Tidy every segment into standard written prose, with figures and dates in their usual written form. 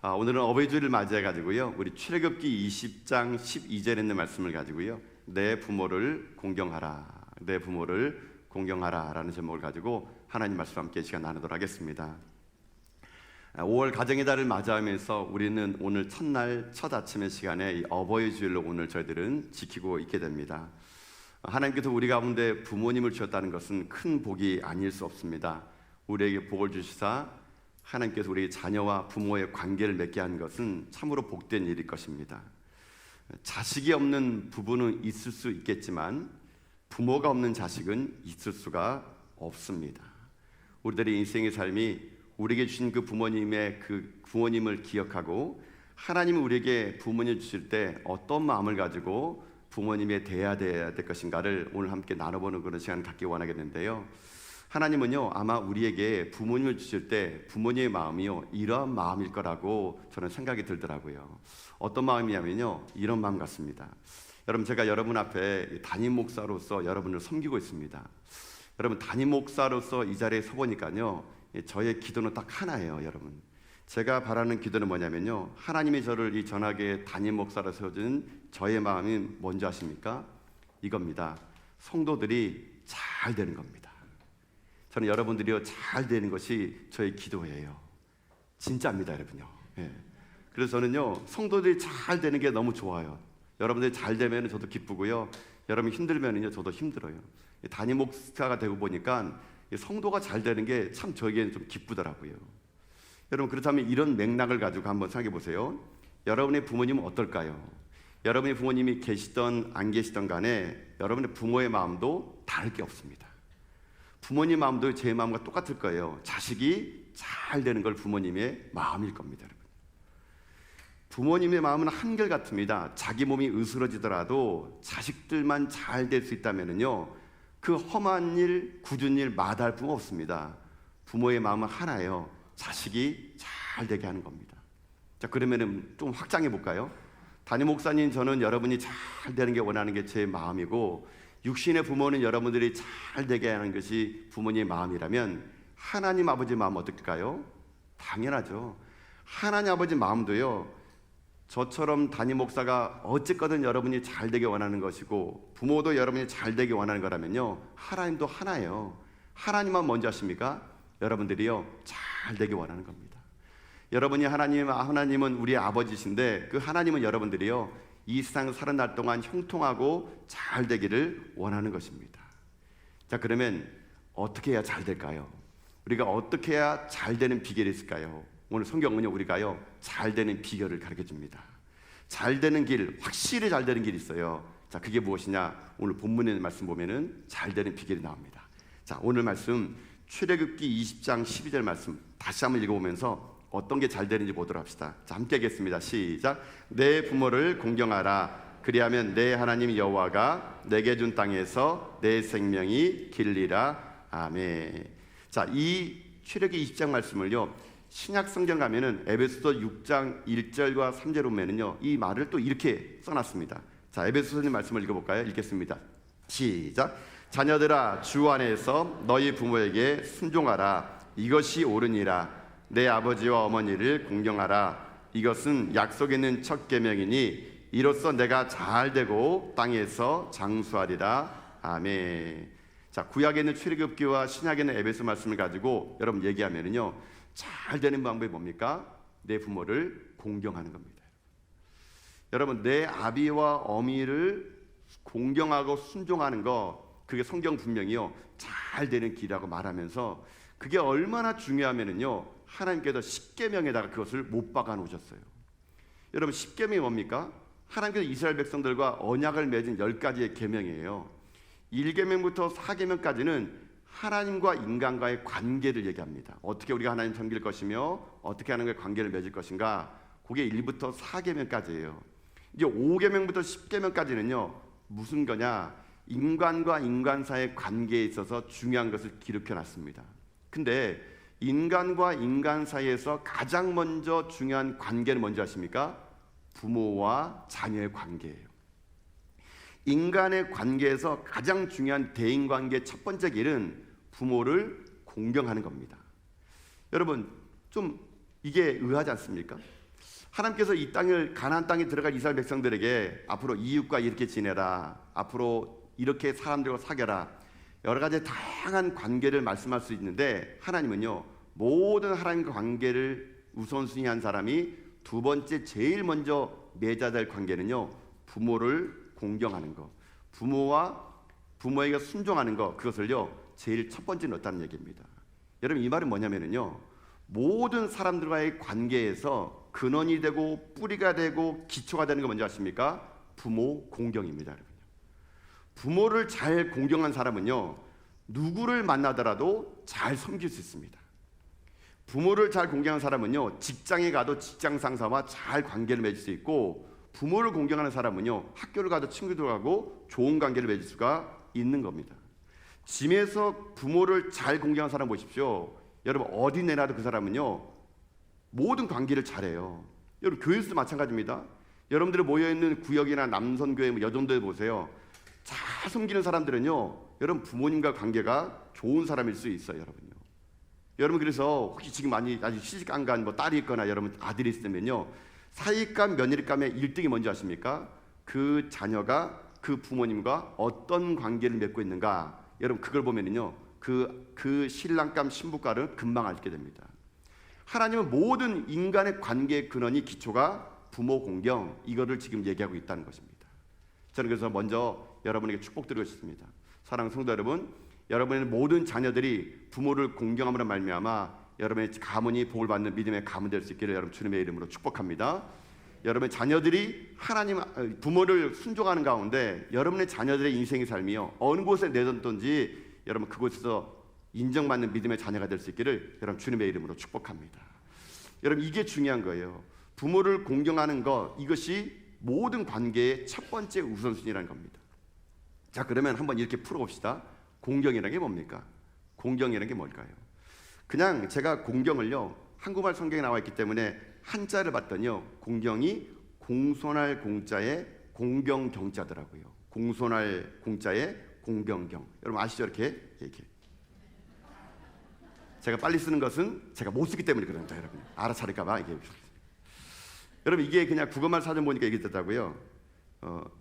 오늘은 어버이 주일을 맞이해 가지고요. 우리 출애굽기 20장 12절에 있는 말씀을 가지고요. 내 부모를 공경하라. 내 부모를 공경하라라는 제목을 가지고 하나님 말씀 함께 시간 나누도록 하겠습니다. 5월 가정의 달을 맞이하면서 우리는 오늘 첫날 첫 아침의 시간에 이 어버이 주일로 오늘 저희들은 지키고 있게 됩니다. 하나님께서 우리 가운데 부모님을 주셨다는 것은 큰 복이 아닐 수 없습니다. 우리에게 복을 주시사 하나님께서 우리 자녀와 부모의 관계를 맺게 한 것은 참으로 복된 일일 것입니다. 자식이 없는 부부는 있을 수 있겠지만 부모가 없는 자식은 있을 수가 없습니다. 우리들의 인생의 삶이 우리에게 주신 그 부모님을 기억하고 하나님이 우리에게 부모님을 주실 때 어떤 마음을 가지고 부모님에 대해야 될 것인가를 오늘 함께 나눠보는 그런 시간을 갖기 원하겠는데요. 하나님은요, 아마 우리에게 부모님을 주실 때 부모님의 마음이요, 이러한 마음일 거라고 저는 생각이 들더라고요. 어떤 마음이냐면요, 이런 마음 같습니다. 여러분, 제가 여러분 앞에 담임 목사로서 여러분을 섬기고 있습니다. 여러분, 담임 목사로서 이 자리에 서보니까요, 저의 기도는 딱 하나예요. 여러분, 제가 바라는 기도는 뭐냐면요, 하나님이 저를 이 전학의 담임 목사로 세워준 저의 마음이 뭔지 아십니까? 이겁니다. 성도들이 잘 되는 겁니다. 저는 여러분들이요, 잘 되는 것이 저의 기도예요. 진짜입니다, 여러분요. 그래서 저는요, 성도들이 잘 되는 게 너무 좋아요. 여러분들이 잘 되면 저도 기쁘고요, 여러분 힘들면요, 저도 힘들어요. 담임 목사가 되고 보니까 성도가 잘 되는 게 참 저에게는 좀 기쁘더라고요. 여러분, 그렇다면 이런 맥락을 가지고 한번 생각해 보세요. 여러분의 부모님은 어떨까요? 여러분의 부모님이 계시던 안 계시던 간에 여러분의 부모의 마음도 다를 게 없습니다. 부모님 마음도 제 마음과 똑같을 거예요. 자식이 잘 되는 걸 부모님의 마음일 겁니다, 여러분. 부모님의 마음은 한결같습니다. 자기 몸이 으스러지더라도 자식들만 잘 될 수 있다면요, 그 험한 일, 굳은 일 마다할 필요 없습니다. 부모의 마음은 하나예요. 자식이 잘 되게 하는 겁니다. 자, 그러면은 좀 확장해 볼까요? 담임 목사님, 저는 여러분이 잘 되는 게 원하는 게 제 마음이고, 육신의 부모는 여러분들이 잘 되게 하는 것이 부모님의 마음이라면 하나님 아버지 마음 어떨까요? 당연하죠. 하나님 아버지 마음도요, 저처럼 담임 목사가 어쨌거든 여러분이 잘 되게 원하는 것이고 부모도 여러분이 잘 되게 원하는 거라면요, 하나님도 하나예요. 하나님만 먼저 하십니까? 여러분들이요, 잘 되게 원하는 겁니다. 여러분이 하나님은 우리의 아버지신데 그 하나님은 여러분들이요, 이 세상 사는 날 동안 형통하고 잘 되기를 원하는 것입니다. 자, 그러면 어떻게 해야 잘 될까요? 우리가 어떻게 해야 잘 되는 비결이 있을까요? 오늘 성경은요, 우리가요, 잘 되는 비결을 가르쳐 줍니다. 잘 되는 길, 확실히 잘 되는 길이 있어요. 자, 그게 무엇이냐? 오늘 본문의 말씀 보면은 잘 되는 비결이 나옵니다. 자, 오늘 말씀 출애굽기 20장 12절 말씀 다시 한번 읽어보면서 어떤 게 잘 되는지 보도록 합시다. 자, 함께 하겠습니다. 시작. 내 부모를 공경하라. 그리하면 내 하나님 여호와가 내게 준 땅에서 내 생명이 길리라. 아멘. 자, 이 출애굽기 20장 말씀을요, 신약 성경 가면은 에베소서 6장 1절과 3절 보면은요, 이 말을 또 이렇게 써놨습니다. 자, 에베소서님 말씀을 읽어볼까요? 읽겠습니다. 시작. 자녀들아, 주 안에서 너희 부모에게 순종하라. 이것이 옳으니라. 내 아버지와 어머니를 공경하라. 이것은 약속 있는 첫 계명이니 이로써 내가 잘 되고 땅에서 장수하리라. 아멘. 자, 구약에 있는 출애굽기와 신약에 있는 에베소 말씀을 가지고 여러분 얘기하면은요, 잘 되는 방법이 뭡니까? 내 부모를 공경하는 겁니다. 여러분, 내 아비와 어미를 공경하고 순종하는 거, 그게 성경 분명히요, 잘 되는 길이라고 말하면서 그게 얼마나 중요하면은요, 하나님께서 십계명에다가 그것을 못 박아 놓으셨어요. 여러분, 십계명이 뭡니까? 하나님께서 이스라엘 백성들과 언약을 맺은 10가지의 계명이에요. 1계명부터 4계명까지는 하나님과 인간과의 관계를 얘기합니다. 어떻게 우리가 하나님 섬길 것이며 어떻게 하나님과의 관계를 맺을 것인가, 그게 1부터 4계명까지예요. 이제 5계명부터 10계명까지는요, 무슨 거냐? 인간과 인간 사이의 관계에 있어서 중요한 것을 기록해 놨습니다. 근데 인간과 인간 사이에서 가장 먼저 중요한 관계는 뭔지 아십니까? 부모와 자녀의 관계예요. 인간의 관계에서 가장 중요한 대인관계 첫 번째 길은 부모를 공경하는 겁니다. 여러분, 좀 이게 의아하지 않습니까? 하나님께서 이 땅을 가나안 땅에 들어갈 이스라엘 백성들에게 앞으로 이웃과 이렇게 지내라, 앞으로 이렇게 사람들과 사귀라, 여러 가지 다양한 관계를 말씀할 수 있는데 하나님은요 모든 하나님과 관계를 우선순위한 사람이 두 번째 제일 먼저 맺어야 될 관계는요 부모를 공경하는 것, 부모에게 순종하는 것, 그것을요 제일 첫 번째 넣었다는 얘기입니다. 여러분 이 말은 뭐냐면요 모든 사람들과의 관계에서 근원이 되고 뿌리가 되고 기초가 되는 거 뭔지 아십니까? 부모 공경입니다. 여러분. 부모를 잘 공경한 사람은요 누구를 만나더라도 잘 섬길 수 있습니다. 부모를 잘 공경한 사람은요 직장에 가도 직장 상사와 잘 관계를 맺을 수 있고, 부모를 공경하는 사람은요 학교를 가도 친구들하고 좋은 관계를 맺을 수가 있는 겁니다. 짐에서 부모를 잘 공경한 사람 보십시오. 여러분 어디 내놔도 그 사람은요 모든 관계를 잘해요. 여러분 교회에서도 마찬가지입니다. 여러분들이 모여있는 구역이나 남선교회, 여전도에 보세요. 잘 섬기는 사람들은요 여러분 부모님과 관계가 좋은 사람일 수 있어요. 여러분 그래서 혹시 지금 아직 시집 안 간 딸이 있거나 여러분 아들이 있으면요 사익감 며느리감의 1등이 뭔지 아십니까? 그 자녀가 그 부모님과 어떤 관계를 맺고 있는가, 여러분 그걸 보면은요 그 신랑감 신부감을 금방 알게 됩니다. 하나님은 모든 인간의 관계의 근원이 기초가 부모 공경, 이거를 지금 얘기하고 있다는 것입니다. 저는 그래서 먼저 여러분에게 축복드리고 싶습니다. 사랑하는 성도 여러분, 여러분의 모든 자녀들이 부모를 공경함으로 말미암아 여러분의 가문이 복을 받는 믿음의 가문 될 수 있기를 여러분 주님의 이름으로 축복합니다. 여러분의 자녀들이 부모를 순종하는 가운데 여러분의 자녀들의 인생의 삶이요 어느 곳에 내던든지 여러분 그곳에서 인정받는 믿음의 자녀가 될 수 있기를 여러분 주님의 이름으로 축복합니다. 여러분 이게 중요한 거예요. 부모를 공경하는 것, 이것이 모든 관계의 첫 번째 우선순위라는 겁니다. 자 그러면 한번 이렇게 풀어봅시다. 공경이라는 게 뭡니까? 공경이라는 게 뭘까요? 그냥 제가 공경을요 한국말 성경에 나와 있기 때문에 한자를 봤더니요 공경이 공손할 공자에 공경경자더라고요. 공손할 공자에 공경경. 여러분 아시죠? 이렇게 제가 빨리 쓰는 것은 제가 못 쓰기 때문에 그럽니다. 여러분 알아차릴까봐 이게. 여러분 이게 그냥 국어말 사전 보니까 얘기 되더라고요.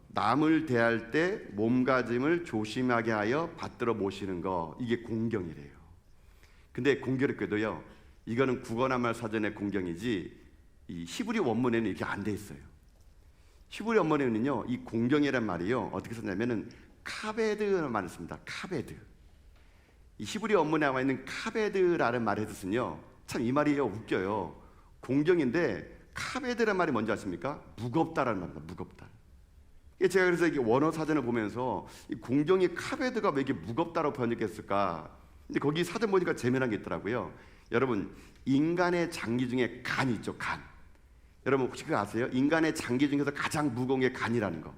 남을 대할 때 몸가짐을 조심하게 하여 받들어 모시는 거, 이게 공경이래요. 근데 공교롭게도요 이거는 국어말 사전의 공경이지 이 히브리 원문에는 이렇게 안 돼 있어요. 히브리 원문에는요 이 공경이란 말이요 어떻게 썼냐면은 카베드라는 말을 씁니다. 카베드. 이 히브리 원문에 나와 있는 카베드라는 말의 뜻은요 참 이 말이요 웃겨요. 공경인데 카베드라는 말이 뭔지 아십니까? 무겁다라는 말입니다. 무겁다. 제가 그래서 이게 원어 사전을 보면서 이 공경이 카베드가 왜 이렇게 무겁다고 번역했을까? 근데 거기 사전 보니까 재미난 게 있더라고요. 여러분 인간의 장기 중에 간이 있죠. 간. 여러분 혹시 그거 아세요? 인간의 장기 중에서 가장 무거운 게 간이라는 거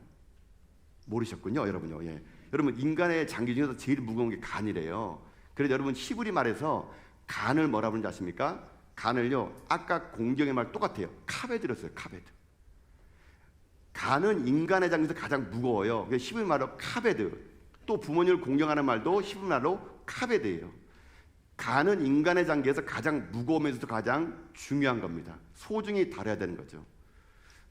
모르셨군요, 여러분요. 예. 여러분 인간의 장기 중에서 제일 무거운 게 간이래요. 그래서 여러분 히브리 말에서 간을 뭐라 부르는지 아십니까? 간을요 아까 공경의 말 똑같아요. 카베드를 써요. 카베드. 간은 인간의 장기에서 가장 무거워요. 히브리 말로 카베드. 또 부모님을 공경하는 말도 히브리 말로 카베드예요. 간은 인간의 장기에서 가장 무거우면서도 가장 중요한 겁니다. 소중히 다뤄야 되는 거죠.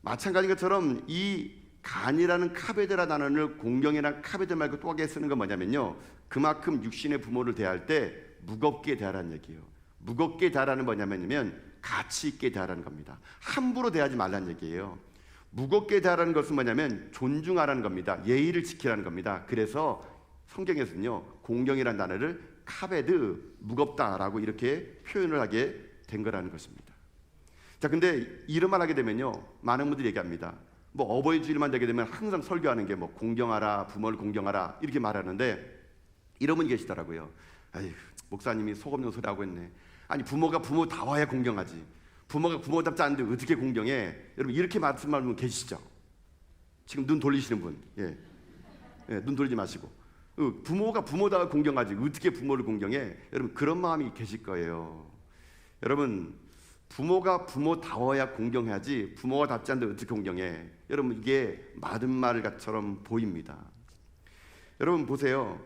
마찬가지인 것처럼 이 간이라는 카베드라 단어를 공경이랑 카베드 말고 또 하게 쓰는 건 뭐냐면요 그만큼 육신의 부모를 대할 때 무겁게 대하라는 얘기예요. 무겁게 대하라는 뭐냐면 가치 있게 대하라는 겁니다. 함부로 대하지 말라는 얘기예요. 무겁게 대하라는 것은 뭐냐면 존중하라는 겁니다. 예의를 지키라는 겁니다. 그래서 성경에서는요 공경이라는 단어를 카베드, 무겁다라고 이렇게 표현을 하게 된 거라는 것입니다. 자, 근데 이런 말 하게 되면요 많은 분들이 얘기합니다. 뭐 어버이 주일만 되게 되면 항상 설교하는 게 뭐 공경하라, 부모를 공경하라 이렇게 말하는데 이런 분이 계시더라고요. 아휴, 목사님이 속 없는 소리 하고 있네. 아니 부모가 부모다워야 공경하지. 부모가 부모답지 않은데 어떻게 공경해? 여러분 이렇게 말씀하는 분 계시죠? 지금 눈 돌리시는 분, 예, 눈 돌리지 마시고 부모가 부모다워 공경하지 어떻게 부모를 공경해? 여러분 그런 마음이 계실 거예요. 여러분 부모가 부모다워야 공경해야지 부모가 답지 않는데 어떻게 공경해? 여러분 이게 맞은 말처럼 보입니다. 여러분 보세요.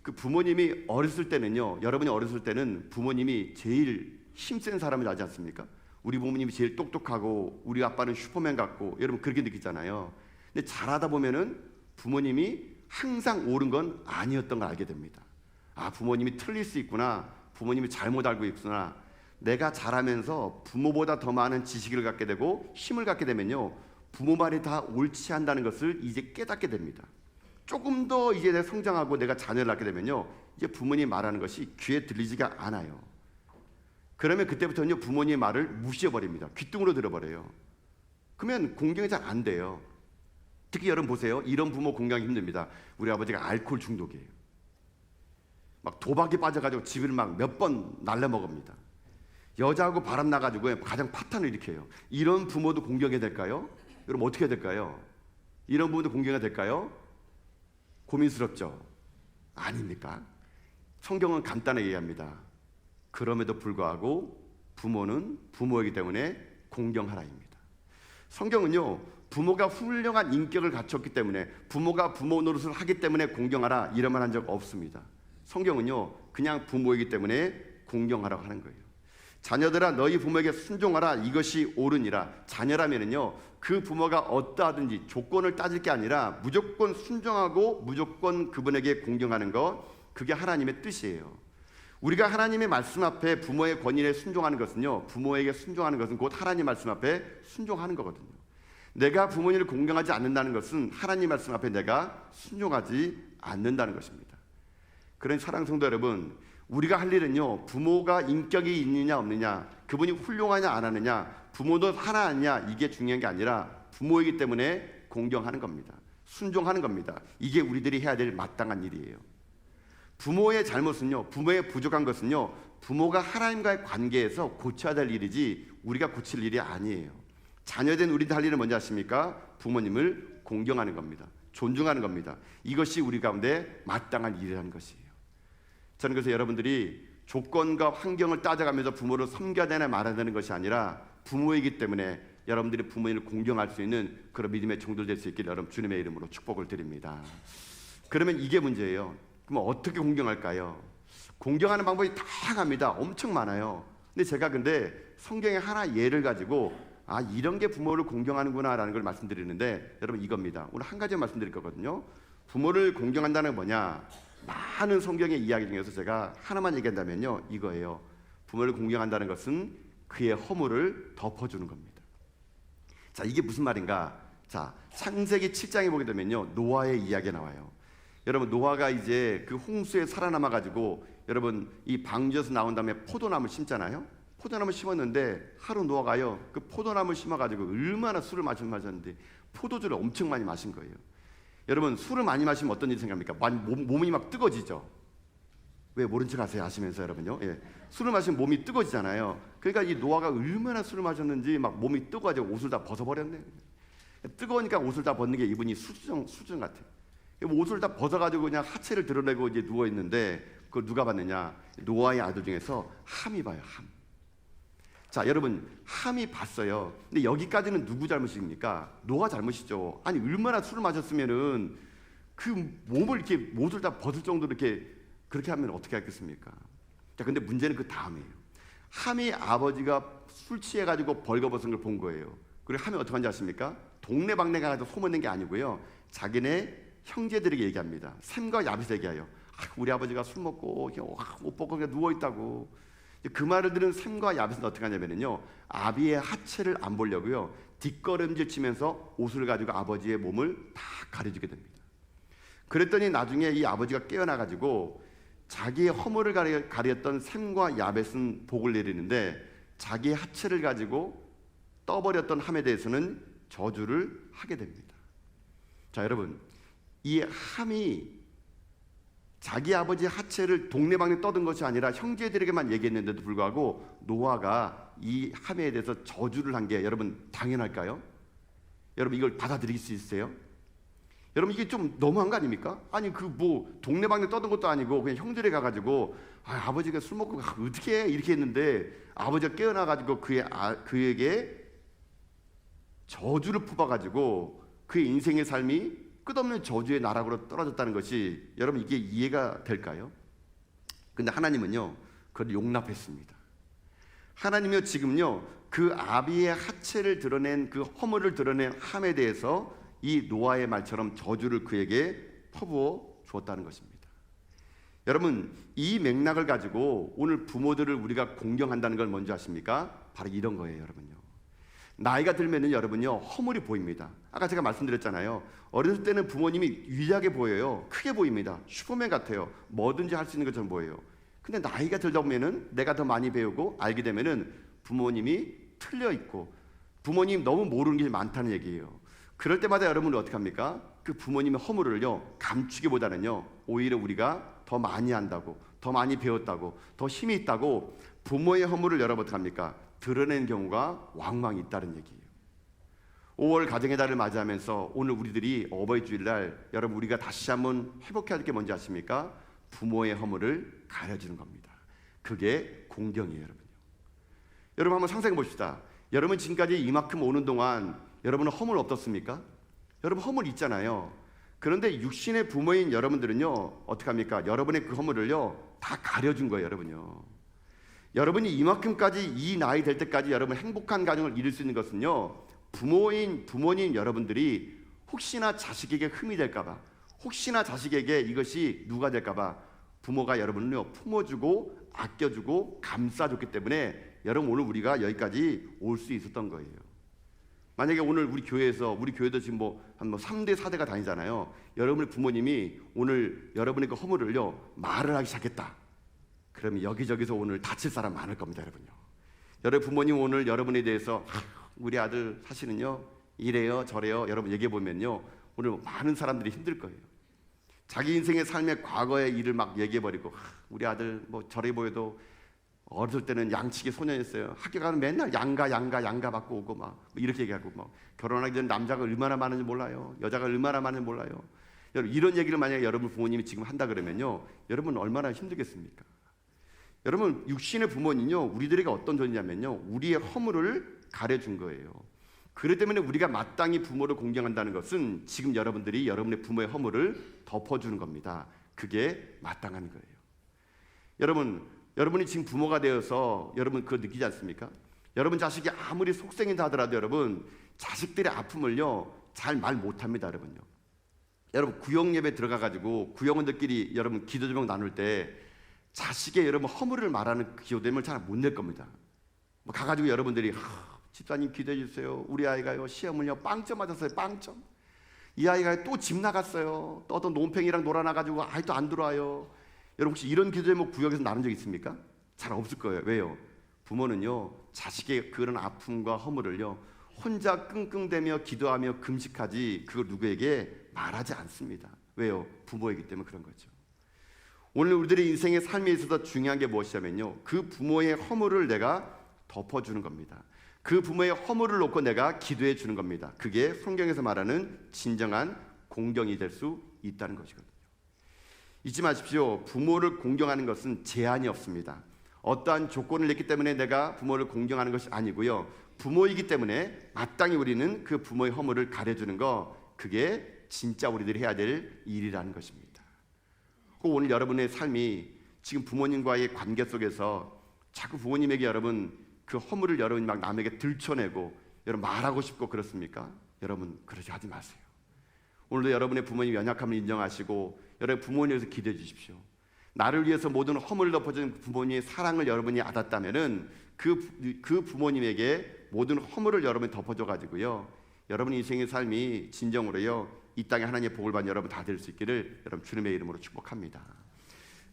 그 부모님이 어렸을 때는요, 여러분이 어렸을 때는 부모님이 제일 힘센 사람이 나지 않습니까? 우리 부모님이 제일 똑똑하고 우리 아빠는 슈퍼맨 같고 여러분 그렇게 느끼잖아요. 근데 자라다 보면은 부모님이 항상 옳은 건 아니었던 걸 알게 됩니다. 아, 부모님이 틀릴 수 있구나. 부모님이 잘못 알고 있구나. 내가 자라면서 부모보다 더 많은 지식을 갖게 되고 힘을 갖게 되면요, 부모 말이 다 옳지 않다는 것을 이제 깨닫게 됩니다. 조금 더 이제 내가 성장하고 내가 자녀를 낳게 되면요, 이제 부모님 말하는 것이 귀에 들리지가 않아요. 그러면 그때부터는요, 부모님의 말을 무시해버립니다. 귓등으로 들어버려요. 그러면 공경이 잘 안 돼요. 특히 여러분 보세요. 이런 부모 공경이 힘듭니다. 우리 아버지가 알코올 중독이에요. 막 도박에 빠져가지고 집을 막 몇 번 날려먹습니다. 여자하고 바람 나가지고 가정 파탄을 일으켜요. 이런 부모도 공경이 될까요? 여러분 어떻게 될까요? 이런 부모도 공경이 될까요? 고민스럽죠? 아닙니까? 성경은 간단하게 얘기합니다. 그럼에도 불구하고 부모는 부모이기 때문에 공경하라입니다. 성경은요, 부모가 훌륭한 인격을 갖췄기 때문에, 부모가 부모 노릇을 하기 때문에 공경하라 이런 말 한 적 없습니다. 성경은요, 그냥 부모이기 때문에 공경하라고 하는 거예요. 자녀들아 너희 부모에게 순종하라, 이것이 옳으니라. 자녀라면은요, 그 부모가 어떠하든지 조건을 따질 게 아니라 무조건 순종하고 무조건 그분에게 공경하는 것, 그게 하나님의 뜻이에요. 우리가 하나님의 말씀 앞에 부모의 권위에 순종하는 것은요, 부모에게 순종하는 것은 곧 하나님 말씀 앞에 순종하는 거거든요. 내가 부모님을 공경하지 않는다는 것은 하나님 말씀 앞에 내가 순종하지 않는다는 것입니다. 그런 사랑하는 성도 여러분, 우리가 할 일은요, 부모가 인격이 있느냐 없느냐, 그분이 훌륭하냐 안 하느냐, 부모도 하나 아니냐, 이게 중요한 게 아니라 부모이기 때문에 공경하는 겁니다. 순종하는 겁니다. 이게 우리들이 해야 될 마땅한 일이에요. 부모의 잘못은요, 부모의 부족한 것은요, 부모가 하나님과의 관계에서 고쳐야 될 일이지 우리가 고칠 일이 아니에요. 자녀된 우리들 할 일은 뭔지 아십니까? 부모님을 공경하는 겁니다. 존중하는 겁니다. 이것이 우리 가운데 마땅한 일이라는 것이에요. 저는 그래서 여러분들이 조건과 환경을 따져가면서 부모를 섬겨야 되나 말아야 되는 것이 아니라 부모이기 때문에 여러분들이 부모님을 공경할 수 있는 그런 믿음의 종들 될 수 있기를 여러분 주님의 이름으로 축복을 드립니다. 그러면 이게 문제예요. 그럼 어떻게 공경할까요? 공경하는 방법이 다양합니다. 엄청 많아요. 근데 성경에 하나 예를 가지고 아, 이런 게 부모를 공경하는구나 라는 걸 말씀드리는데, 여러분 이겁니다. 오늘 한 가지 말씀드릴 거거든요. 부모를 공경한다는 게 뭐냐? 많은 성경의 이야기 중에서 제가 하나만 얘기한다면요, 이거예요. 부모를 공경한다는 것은 그의 허물을 덮어주는 겁니다. 자, 이게 무슨 말인가? 자, 창세기 7장에 보게 되면요, 노아의 이야기가 나와요. 여러분, 노아가 이제 그 홍수에 살아남아 가지고, 여러분 이 방주에서 나온 다음에 포도나무 심잖아요. 포도나무 심었는데 하루 노아가요, 그 포도나무 심어 가지고 얼마나 술을 마셨는데 포도주를 엄청 많이 마신 거예요. 여러분, 술을 많이 마시면 어떤 일이 생깁니까? 몸이 막 뜨거워지죠. 왜 모른 척 하세요? 아시면서 여러분요. 예. 술을 마시면 몸이 뜨거워지잖아요. 그러니까 이 노아가 얼마나 술을 마셨는지 막 몸이 뜨거워지고 옷을 다 벗어버렸네. 뜨거우니까 옷을 다 벗는 게 이분이 수준 같아요. 옷을 다 벗어가지고 그냥 하체를 드러내고 이제 누워 있는데, 그걸 누가 봤느냐? 노아의 아들 중에서 함이 봐요. 함. 자, 여러분, 함이 봤어요. 근데 여기까지는 누구 잘못입니까? 노아 잘못이죠. 아니, 얼마나 술을 마셨으면은 그 몸을 이렇게 옷을 다 벗을 정도로 그렇게 하면 어떻게 하겠습니까? 자, 근데 문제는 그 다음이에요. 함이 아버지가 술 취해가지고 벌거벗은 걸 본 거예요. 그리고 함이 어떻게 하는지 아십니까? 동네방네 가서 소문낸 게 아니고요, 자기네 형제들에게 얘기합니다. 셈과 야벳에게 얘기해요. 아, 우리 아버지가 술 먹고 옷 벗고 그냥 누워 있다고. 그 말을 들은 셈과 야벳은 어떻게 하냐면요, 아비의 하체를 안 보려고요, 뒷걸음질 치면서 옷을 가지고 아버지의 몸을 다 가려주게 됩니다. 그랬더니 나중에 이 아버지가 깨어나가지고 자기의 허물을 가렸던 셈과 야벳은 복을 내리는데, 자기의 하체를 가지고 떠버렸던 함에 대해서는 저주를 하게 됩니다. 자, 여러분, 이 함이 자기 아버지의 하체를 동네방네 떠든 것이 아니라 형제들에게만 얘기했는데도 불구하고 노아가 이 함에 대해서 저주를 한 게 여러분 당연할까요? 여러분 이걸 받아들일 수 있어요? 여러분 이게 좀 너무한 거 아닙니까? 아니 그 뭐 동네방네 떠든 것도 아니고 그냥 형들에 가가지고 아버지가 술 먹고 어떻게 해? 이렇게 했는데 아버지가 깨어나가지고 그에게 저주를 품어가지고 그의 인생의 삶이 끝없는 저주의 나락으로 떨어졌다는 것이, 여러분 이게 이해가 될까요? 근데 하나님은요, 그걸 용납했습니다. 하나님이요, 지금요, 그 아비의 하체를 드러낸 그 허물을 드러낸 함에 대해서 이 노아의 말처럼 저주를 그에게 퍼부어 주었다는 것입니다. 여러분, 이 맥락을 가지고 오늘 부모들을 우리가 공경한다는 걸 뭔지 아십니까? 바로 이런 거예요, 여러분요. 나이가 들면은 여러분요, 허물이 보입니다. 아까 제가 말씀드렸잖아요. 어렸을 때는 부모님이 유리하게 보여요. 크게 보입니다. 슈퍼맨 같아요. 뭐든지 할 수 있는 것처럼 보여요. 근데 나이가 들다 보면은 내가 더 많이 배우고 알게 되면은 부모님이 틀려 있고 부모님 너무 모르는 게 많다는 얘기예요. 그럴 때마다 여러분은 어떻게 합니까? 그 부모님의 허물을요, 감추기보다는요, 오히려 우리가 더 많이 한다고, 더 많이 배웠다고, 더 힘이 있다고 부모의 허물을 여러분 어떻게 합니까? 드러내는 경우가 왕왕 있다는 얘기예요. 5월 가정의 달을 맞이하면서 오늘 우리들이 어버이 주일날 여러분 우리가 다시 한번 회복해야 할 게 뭔지 아십니까? 부모의 허물을 가려주는 겁니다. 그게 공경이에요, 여러분요. 여러분 한번 상상해 봅시다. 여러분 지금까지 이만큼 오는 동안 여러분은 허물 없었습니까? 여러분 허물 있잖아요. 그런데 육신의 부모인 여러분들은요, 어떻게 합니까? 여러분의 그 허물을요, 다 가려준 거예요, 여러분요. 여러분이 이만큼까지 이 나이 될 때까지 여러분 행복한 가정을 이룰 수 있는 것은요, 부모님 여러분들이 혹시나 자식에게 흠이 될까봐, 혹시나 자식에게 이것이 누가 될까봐 부모가 여러분을요 품어주고 아껴주고 감싸줬기 때문에 여러분 오늘 우리가 여기까지 올 수 있었던 거예요. 만약에 오늘 우리 교회도 지금 한 3대 4대가 다니잖아요. 여러분의 부모님이 오늘 여러분의 그 허물을요 말을 하기 시작했다. 그러면 여기저기서 오늘 다칠 사람 많을 겁니다, 여러분요. 여러분 부모님 오늘 여러분에 대해서 우리 아들 사실은요 이래요 저래요 여러분 얘기해 보면요 오늘 많은 사람들이 힘들 거예요. 자기 인생의 삶의 과거의 일을 막 얘기해 버리고 우리 아들 저래 보여도 어렸을 때는 양치기 소년이었어요. 학교 가면 맨날 양가 받고 오고 막 이렇게 얘기하고 결혼하기 전에 남자가 얼마나 많은지 몰라요. 여자가 얼마나 많은지 몰라요. 여러분 이런 얘기를 만약에 여러분 부모님이 지금 한다 그러면요 여러분 얼마나 힘들겠습니까? 여러분 육신의 부모는요 우리들에게 어떤 존재냐면요 우리의 허물을 가려준 거예요. 그렇기 때문에 우리가 마땅히 부모를 공경한다는 것은 지금 여러분들이 여러분의 부모의 허물을 덮어주는 겁니다. 그게 마땅한 거예요. 여러분이 지금 부모가 되어서 여러분 그거 느끼지 않습니까? 여러분 자식이 아무리 속생인다 하더라도 여러분 자식들의 아픔을요 잘 말 못합니다, 여러분요. 여러분 구역 예배 들어가가지고 구역원들끼리 여러분 기도 제목 나눌 때 자식의 여러분 허물을 말하는 기도됨을 잘 못 낼 겁니다. 가가지고 여러분들이 집사님 기도해 주세요. 우리 아이가요 시험을요 빵점 맞았어요. 빵점. 이 아이가 또 집 나갔어요. 또 어떤 논팽이랑 놀아나가지고 아이도 안 들어와요. 여러분 혹시 이런 기도 제목 구역에서 나눈 적 있습니까? 잘 없을 거예요. 왜요? 부모는요 자식의 그런 아픔과 허물을요 혼자 끙끙대며 기도하며 금식하지 그걸 누구에게 말하지 않습니다. 왜요? 부모이기 때문에 그런 거죠. 오늘 우리들의 인생의 삶에 있어서 중요한 게 무엇이냐면요 그 부모의 허물을 내가 덮어주는 겁니다. 그 부모의 허물을 놓고 내가 기도해 주는 겁니다. 그게 성경에서 말하는 진정한 공경이 될 수 있다는 것이거든요. 잊지 마십시오. 부모를 공경하는 것은 제한이 없습니다. 어떠한 조건을 냈기 때문에 내가 부모를 공경하는 것이 아니고요. 부모이기 때문에 마땅히 우리는 그 부모의 허물을 가려주는 거 그게 진짜 우리들이 해야 될 일이라는 것입니다. 오늘 여러분의 삶이 지금 부모님과의 관계 속에서 자꾸 부모님에게 여러분 그 허물을 여러분이 막 남에게 들춰내고 여러분 말하고 싶고 그렇습니까? 여러분 그러지 하지 마세요. 오늘도 여러분의 부모님 연약함을 인정하시고 여러분 부모님에 대해서 기도해 주십시오. 나를 위해서 모든 허물을 덮어준 부모님의 사랑을 여러분이 받았다면은 그 부모님에게 모든 허물을 여러분이 덮어줘 가지고요 여러분 인생의 삶이 진정으로요 이 땅에 하나님의 복을 받는 여러분 다 될 수 있기를 여러분 주님의 이름으로 축복합니다.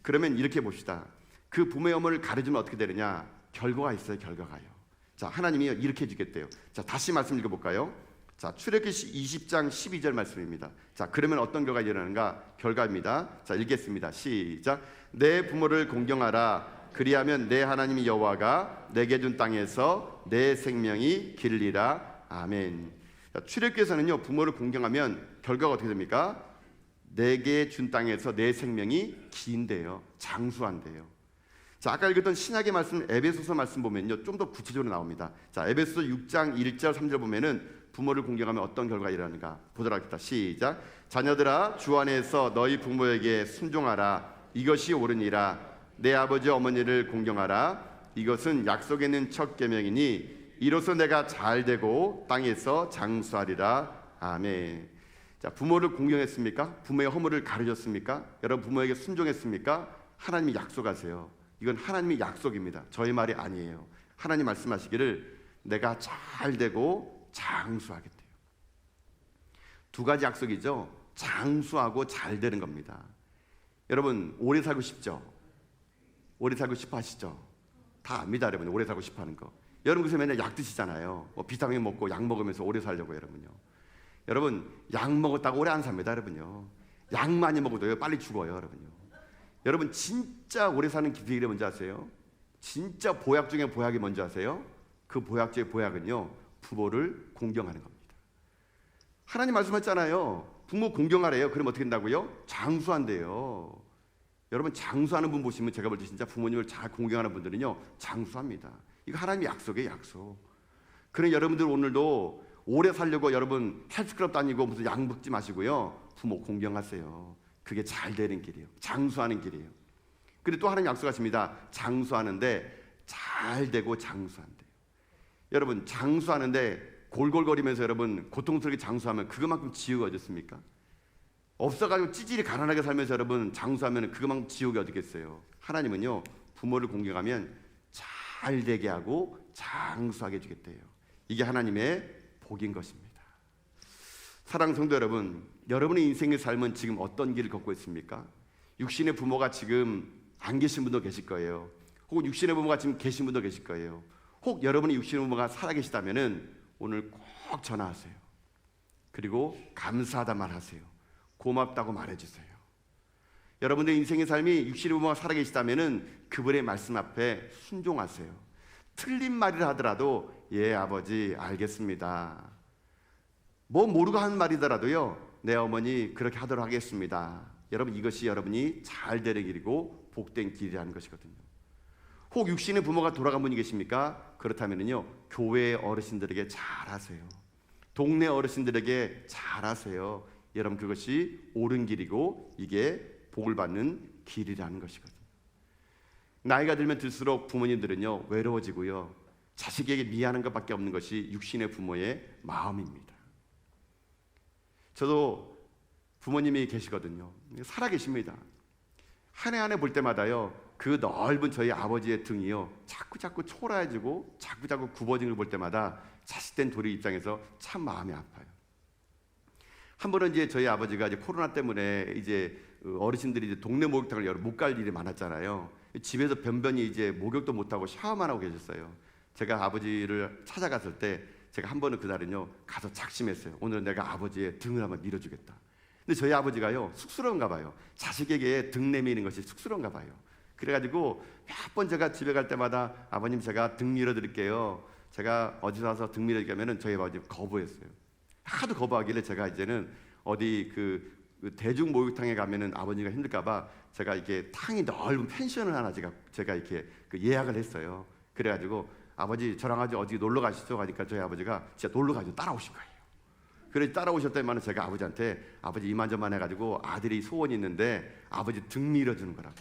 그러면 이렇게 봅시다. 그 부모의 허물을 가려주면 어떻게 되느냐? 결과가 있어요. 결과가요. 자 하나님이 이렇게 해주겠대요. 자 다시 말씀 읽어볼까요? 자 출애굽기 20장 12절 말씀입니다. 자 그러면 어떤 결과가 일어나는가? 결과입니다. 자 읽겠습니다. 시작. 내 부모를 공경하라. 그리하면 내 하나님 여호와가 내게 준 땅에서 내 생명이 길리라. 아멘. 자, 출애굽기에서는요 부모를 공경하면 결과가 어떻게 됩니까? 내게 준 땅에서 내 생명이 긴대요. 장수한대요. 자 아까 읽었던 신약의 말씀 에베소서 말씀 보면요 좀 더 구체적으로 나옵니다. 자 에베소서 6장 1절 3절 보면은 부모를 공경하면 어떤 결과가 일어나는가 보도록 하겠습니다. 시작. 자녀들아 주 안에서 너희 부모에게 순종하라. 이것이 옳으니라. 내 아버지 어머니를 공경하라. 이것은 약속에 있는 첫 계명이니 이로써 내가 잘 되고 땅에서 장수하리라. 아멘. 자, 부모를 공경했습니까? 부모의 허물을 가르쳤습니까? 여러분 부모에게 순종했습니까? 하나님이 약속하세요. 이건 하나님의 약속입니다. 저의 말이 아니에요. 하나님 말씀하시기를 내가 잘 되고 장수하겠대요. 두 가지 약속이죠. 장수하고 잘 되는 겁니다. 여러분 오래 살고 싶죠? 오래 살고 싶어 하시죠? 다 압니다. 여러분 오래 살고 싶어 하는 거. 여러분 그래서 맨날 약 드시잖아요. 비타민 먹고 약 먹으면서 오래 살려고. 여러분요, 여러분 약 먹었다고 오래 안 삽니다. 여러분요, 약 많이 먹어도요 빨리 죽어요. 여러분요, 여러분 진짜 오래 사는 비결이 뭔지 아세요? 진짜 보약 중에 보약이 뭔지 아세요? 그 보약 중에 보약은요 부모를 공경하는 겁니다. 하나님 말씀하셨잖아요. 부모 공경하래요. 그럼 어떻게 된다고요? 장수한대요. 여러분 장수하는 분 보시면 제가 볼 때 진짜 부모님을 잘 공경하는 분들은요 장수합니다. 이거 하나님의 약속이에요. 약속. 그래 여러분들 오늘도 오래 살려고 여러분 헬스클럽 다니고 무슨 약 먹지 마시고요 부모 공경하세요. 그게 잘 되는 길이에요. 장수하는 길이에요. 근데 또 하나님 약속하십니다. 장수하는데 잘 되고 장수한대요. 여러분 장수하는데 골골거리면서 여러분 고통스럽게 장수하면 그것만큼 지옥이 어딨습니까? 없어가지고 찌질이 가난하게 살면서 여러분 장수하면 그것만큼 지옥이 어디겠어요? 하나님은요 부모를 공경하면 잘 되게 하고 장수하게 해주겠대요. 이게 하나님의 복인 것입니다. 사랑하는 성도 여러분, 여러분의 인생의 삶은 지금 어떤 길을 걷고 있습니까? 육신의 부모가 지금 안 계신 분도 계실 거예요. 혹은 육신의 부모가 지금 계신 분도 계실 거예요. 혹 여러분의 육신의 부모가 살아계시다면은 오늘 꼭 전화하세요. 그리고 감사하다 말하세요. 고맙다고 말해주세요. 여러분의 인생의 삶이 육신의 부모가 살아계시다면은 그분의 말씀 앞에 순종하세요. 틀린 말을 하더라도 예 아버지 알겠습니다. 뭐 모르고 하는 말이더라도요 내 어머니 그렇게 하도록 하겠습니다. 여러분 이것이 여러분이 잘 되는 길이고 복된 길이라는 것이거든요. 혹 육신의 부모가 돌아간 분이 계십니까? 그렇다면요 교회 어르신들에게 잘하세요. 동네 어르신들에게 잘하세요. 여러분 그것이 옳은 길이고 이게 복을 받는 길이라는 것이거든요. 나이가 들면 들수록 부모님들은요 외로워지고요 자식에게 미안한 것밖에 없는 것이 육신의 부모의 마음입니다. 저도 부모님이 계시거든요. 살아 계십니다. 한 해 한 해 볼 때마다요 그 넓은 저희 아버지의 등이요 자꾸 초라해지고 자꾸 굽어지는 걸 볼 때마다 자식된 도리 입장에서 참 마음이 아파요. 한 번은 이제 저희 아버지가 이제 코로나 때문에 이제 어르신들이 이제 동네 목욕탕을 여러 못 갈 일이 많았잖아요. 집에서 변변히 이제 목욕도 못 하고 샤워만 하고 계셨어요. 제가 아버지를 찾아갔을 때 제가 한 번은 그날은요 가서 작심했어요. 오늘은 내가 아버지의 등을 한번 밀어주겠다. 근데 저희 아버지가요 쑥스러운가 봐요. 자식에게 등 내미는 것이 쑥스러운가 봐요. 그래가지고 몇 번 제가 집에 갈 때마다 아버님 제가 등 밀어드릴게요. 제가 어디서 와서 등 밀어드릴게요 하면은 저희 아버지 거부했어요. 하도 거부하길래 제가 이제는 어디 그 대중 목욕탕에 가면은 아버지가 힘들까봐 제가 이렇게 탕이 넓은 펜션을 하나 제가 이렇게 그 예약을 했어요. 그래가지고 아버지 저랑 아주 어디 놀러 가시죠 하니까 저희 아버지가 진짜 놀러 가지고 따라오신 거예요. 그래서 따라오셨더니만 제가 아버지한테 아버지 이만저만 해가지고 아들이 소원이 있는데 아버지 등 밀어주는 거라고.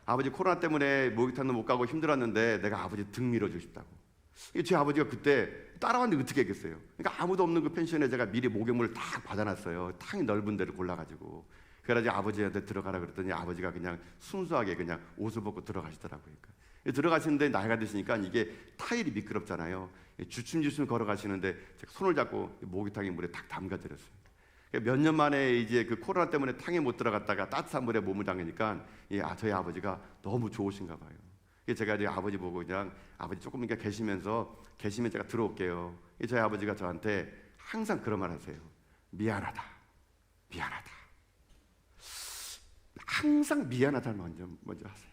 아버지 코로나 때문에 목욕탕도 못 가고 힘들었는데 내가 아버지 등 밀어주고 싶다고. 제 아버지가 그때 따라왔는데 어떻게 했겠어요? 그러니까 아무도 없는 그 펜션에 제가 미리 목욕물을 다 받아놨어요. 탕이 넓은 데를 골라가지고. 그래가지고 아버지한테 들어가라 그랬더니 아버지가 그냥 순수하게 그냥 옷을 벗고 들어가시더라고요. 그러니까. 들어가시는데 나이가 드시니까 이게 타일이 미끄럽잖아요. 주춤주춤 걸어가시는데 제가 손을 잡고 목욕탕의 물에 탁 담가드렸어요. 몇 년 만에 이제 그 코로나 때문에 탕에 못 들어갔다가 따뜻한 물에 몸을 담그니까 저희 아버지가 너무 좋으신가 봐요. 제가 이제 아버지 보고 그냥 아버지 조금 계시면 제가 들어올게요. 저희 아버지가 저한테 항상 그런 말 하세요. 미안하다. 항상 미안하다는 먼저 하세요.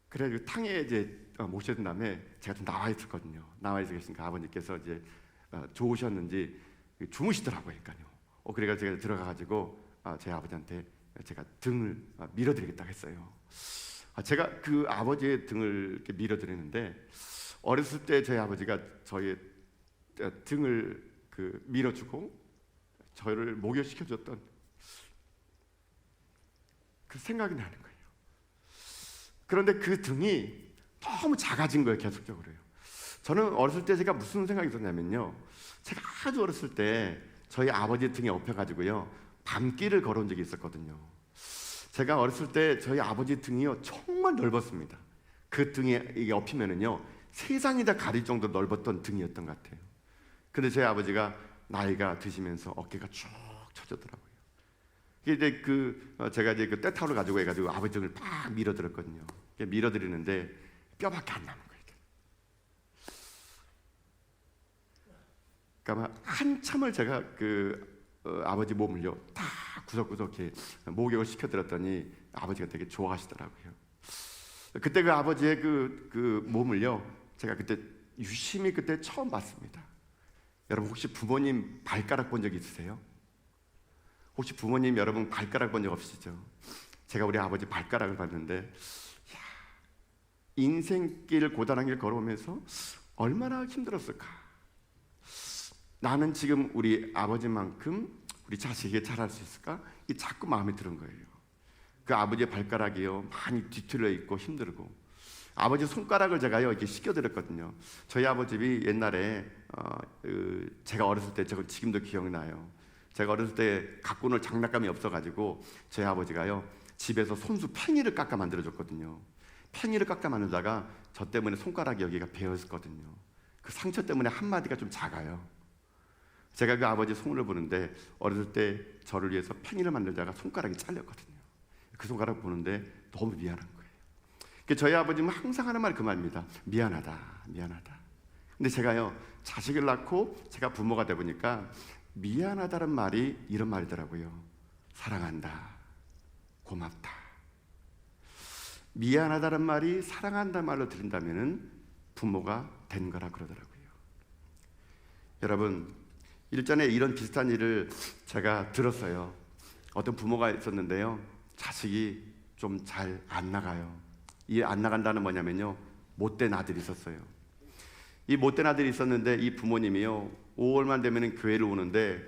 그래가지고 탕에 이제 모셔둔 다음에 제가 좀 나와 있었거든요. 나와 있어 계시니까 아버님께서 이제 좋으셨는지 주무시더라고요. 그러니까요. 그래가지고 제가 들어가가지고 제 아버지한테 제가 등을 밀어드리겠다고 했어요. 제가 그 아버지의 등을 이렇게 밀어드리는데 어렸을 때 저희 아버지가 저의 등을 밀어주고 저를 목욕시켜줬던 그 생각이 나는 거예요. 그런데 그 등이 너무 작아진 거예요, 계속적으로요. 저는 어렸을 때 제가 무슨 생각이 들었냐면요, 제가 아주 어렸을 때 저희 아버지 등에 업혀가지고요 밤길을 걸어온 적이 있었거든요. 제가 어렸을 때 저희 아버지 등이요 정말 넓었습니다. 그 등에 이게 업히면은요 세상이 다 가릴 정도로 넓었던 등이었던 것 같아요. 근데 저희 아버지가 나이가 드시면서 어깨가 쭉 처졌더라고요. 이제 제가 이제 그 떼타오를 가지고 해가지고 아버지 등을 막 밀어드렸거든요. 밀어드리는데 뼈밖에 안 남은 거예요. 그러니까 한참을 제가 아버지 몸을요 다 구석구석 이렇게 목욕을 시켜드렸더니 아버지가 되게 좋아하시더라고요. 그때 그 아버지의 그 몸을요 제가 그때 유심히 그때 처음 봤습니다. 여러분 혹시 부모님 발가락 본 적 있으세요? 혹시 부모님 여러분 발가락 본 적 없으시죠? 제가 우리 아버지 발가락을 봤는데 인생길 고단한 길 걸어오면서 얼마나 힘들었을까. 나는 지금 우리 아버지만큼 우리 자식에게 잘할 수 있을까? 이 자꾸 마음에 드는 거예요. 그 아버지의 발가락이요 많이 뒤틀려 있고 힘들고, 아버지 손가락을 제가요 이렇게 씻겨드렸거든요. 저희 아버집이 옛날에 제가 어렸을 때, 저건 지금도 기억나요. 제가 어렸을 때 갖고 놀 장난감이 없어가지고 저희 아버지가요 집에서 손수 팽이를 깎아 만들어줬거든요. 팽이를 깎아 만들다가 저 때문에 손가락이 여기가 베었거든요. 그 상처 때문에 한마디가 좀 작아요. 제가 그 아버지 손을 보는데 어렸을 때 저를 위해서 팽이를 만들다가 손가락이 잘렸거든요. 그 손가락 보는데 너무 미안한 거예요. 저희 아버지는 항상 하는 말이 그 말입니다. 미안하다, 미안하다. 근데 제가요 자식을 낳고 제가 부모가 돼 보니까 미안하다는 말이 이런 말이더라고요. 사랑한다, 고맙다. 미안하다는 말이 사랑한다는 말로 들린다면은 부모가 된 거라 그러더라고요. 여러분, 일전에 이런 비슷한 일을 제가 들었어요. 어떤 부모가 있었는데요, 자식이 좀 잘 안 나가요. 이 안 나간다는 뭐냐면요, 못된 아들이 있었어요. 이 못된 아들이 있었는데 이 부모님이요 5월만 되면 교회를 오는데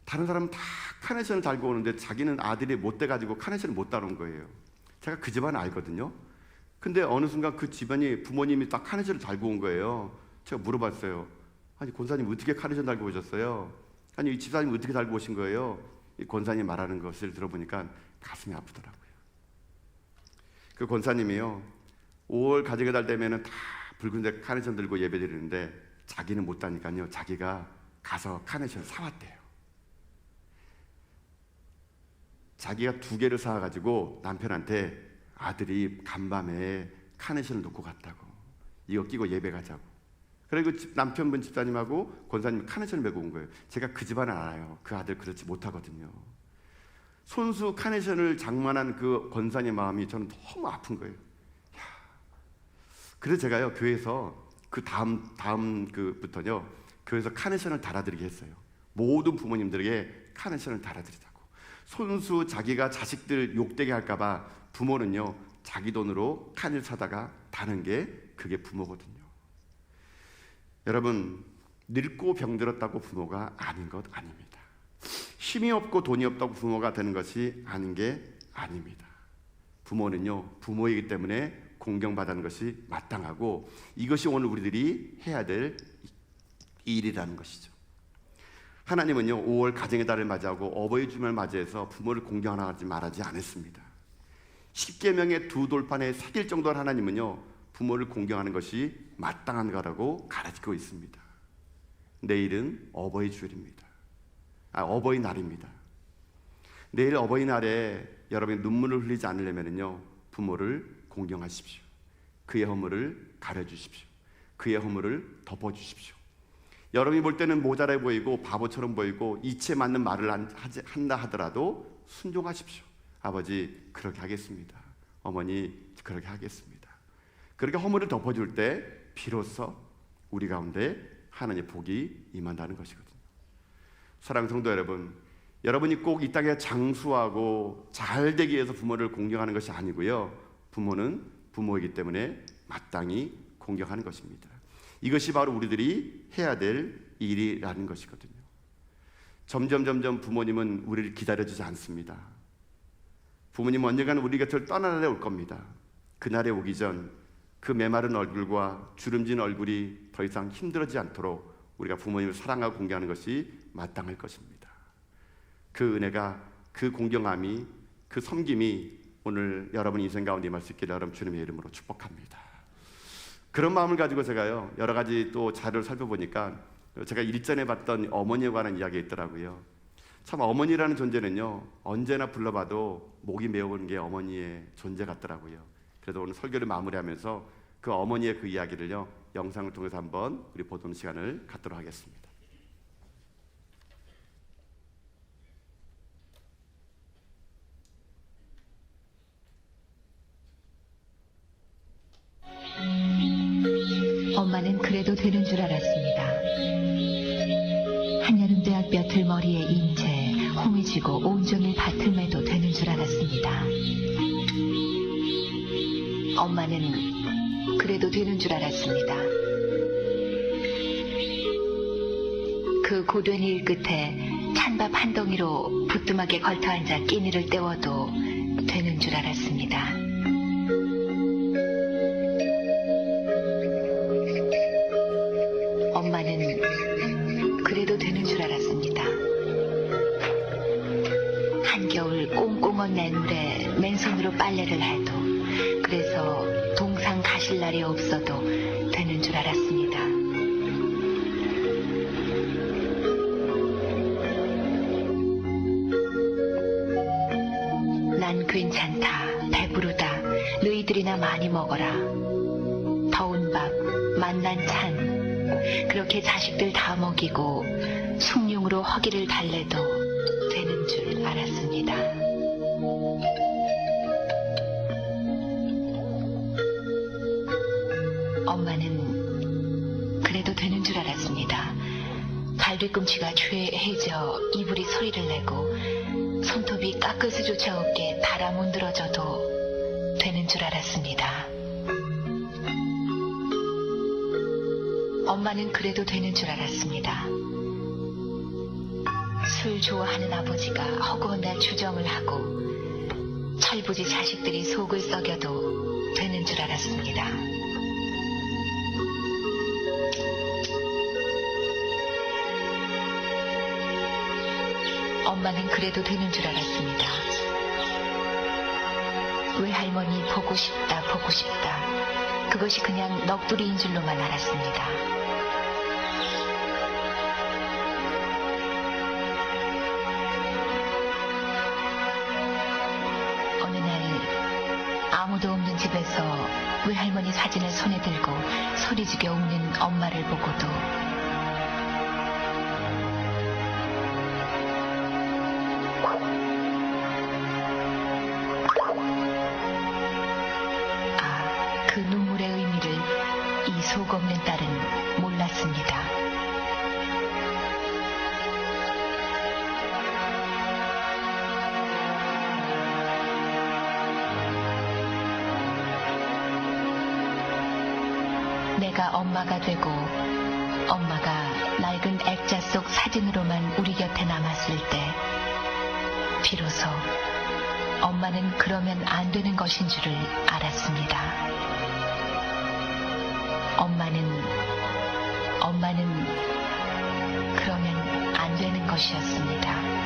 다른 사람은 다 카네이션을 달고 오는데 자기는 아들이 못돼 가지고 카네이션을 못 따라온 거예요. 제가 그 집안 알거든요. 근데 어느 순간 그 집안이 부모님이 딱 카네이션을 달고 온 거예요. 제가 물어봤어요. 아니 권사님 어떻게 카네이션 달고 오셨어요? 아니 이 집사님 어떻게 달고 오신 거예요? 이 권사님 말하는 것을 들어보니까 가슴이 아프더라고요. 그 권사님이요 5월 가정의 달 되면은 다 붉은색 카네이션 들고 예배드리는데 자기는 못 다니까요 자기가 가서 카네이션을 사왔대요. 자기가 2개를 사가지고 남편한테 아들이 간밤에 카네이션을 놓고 갔다고, 이거 끼고 예배 가자고. 그리고 남편분 집사님하고 권사님이 카네이션을 메고 온 거예요. 제가 그 집안을 알아요. 그 아들 그렇지 못하거든요. 손수 카네이션을 장만한 그 권사님 마음이 저는 너무 아픈 거예요. 그래서 제가요 교회에서 그 다음 그부터요 교회에서 카네이션을 달아드리게 했어요. 모든 부모님들에게 카네이션을 달아드리자고. 손수 자기가 자식들 욕되게 할까봐 부모는요 자기 돈으로 칸을 사다가 다는 게 그게 부모거든요. 여러분, 늙고 병들었다고 부모가 아닌 것 아닙니다. 힘이 없고 돈이 없다고 부모가 되는 것이 아닌 게 아닙니다. 부모는요 부모이기 때문에 공경받는 것이 마땅하고 이것이 오늘 우리들이 해야 될 일이라는 것이죠. 하나님은요 5월 가정의 달을 맞이하고 어버이 주말을 맞이해서 부모를 공경하지 말하지 않았습니다. 10계명의 2돌판에 새길 정도로 하나님은요 부모를 공경하는 것이 마땅한 거라고 가르치고 있습니다. 내일은 어버이 주일입니다. 어버이날입니다. 내일 어버이날에 여러분이 눈물을 흘리지 않으려면요 부모를 공경하십시오. 그의 허물을 가려주십시오. 그의 허물을 덮어주십시오. 여러분이 볼 때는 모자라 보이고 바보처럼 보이고 이치에 맞는 말을 한다 하더라도 순종하십시오. 아버지 그렇게 하겠습니다. 어머니 그렇게 하겠습니다. 그렇게 허물을 덮어줄 때 비로소 우리 가운데 하나님의 복이 임한다는 것이거든요. 사랑하는 성도 여러분, 여러분이 꼭 이 땅에 장수하고 잘 되기 위해서 부모를 공경하는 것이 아니고요, 부모는 부모이기 때문에 마땅히 공경하는 것입니다. 이것이 바로 우리들이 해야 될 일이라는 것이거든요. 점점 부모님은 우리를 기다려주지 않습니다. 부모님은 언젠가는 우리 곁을 떠나려 올 겁니다. 그날에 오기 전 그 메마른 얼굴과 주름진 얼굴이 더 이상 힘들어지지 않도록 우리가 부모님을 사랑하고 공경하는 것이 마땅할 것입니다. 그 은혜가, 그 공경함이, 그 섬김이 오늘 여러분 인생 가운데 임할 수 있기를 여러분 주님의 이름으로 축복합니다. 그런 마음을 가지고 제가요, 여러 가지 또 자료를 살펴보니까 제가 일전에 봤던 어머니에 관한 이야기가 있더라고요. 참 어머니라는 존재는요, 언제나 불러봐도 목이 메어오는 게 어머니의 존재 같더라고요. 그래서 오늘 설교를 마무리하면서 그 어머니의 그 이야기를요, 영상을 통해서 한번 우리 보는 시간을 갖도록 하겠습니다. 엄마는 그래도 되는 줄 알았습니다. 한여름 대학볕을 머리에 인 채 홍이 지고 온종일 밭을 매도 되는 줄 알았습니다. 엄마는 그래도 되는 줄 알았습니다. 그 고된 일 끝에 찬밥 한 덩이로 부뚜막에 걸터앉아 끼니를 때워도 되는 줄 알았습니다. 엄마는 그래도 되는 줄 알았습니다. 한겨울 꽁꽁한 냇물에 맨손으로 빨래를 해도, 그래서 동상 가실 날이 없어도 되는 줄 알았습니다. 난 괜찮다, 배부르다, 너희들이나 많이 먹어라. 더운 밥, 맛난 찬, 그렇게 자식들 다 먹이고 숭늉으로 허기를 달래도 되는 줄 알았습니다. 엄마는 그래도 되는 줄 알았습니다. 발 뒤꿈치가 죄해져 이불이 소리를 내고 손톱이 깎을 수조차 없게 달아 문드러져도 되는 줄 알았습니다. 엄마는 그래도 되는 줄 알았습니다. 술 좋아하는 아버지가 허구한 날 주정을 하고 철부지 자식들이 속을 썩여도 되는 줄 알았습니다. 엄마는 그래도 되는 줄 알았습니다. 외할머니 보고 싶다, 보고 싶다. 그것이 그냥 넋두리인 줄로만 알았습니다. 어느 날 아무도 없는 집에서 외할머니 사진을 손에 들고 소리지게 웃는 엄마를 보고도 그 눈물의 의미를 이 속 없는 딸은 몰랐습니다. 내가 엄마가 되고 엄마가 낡은 액자 속 사진으로만 우리 곁에 남았을 때 비로소 엄마는 그러면 안 되는 것인 줄을 알았습니다. 엄마는 그러면 안 되는 것이었습니다.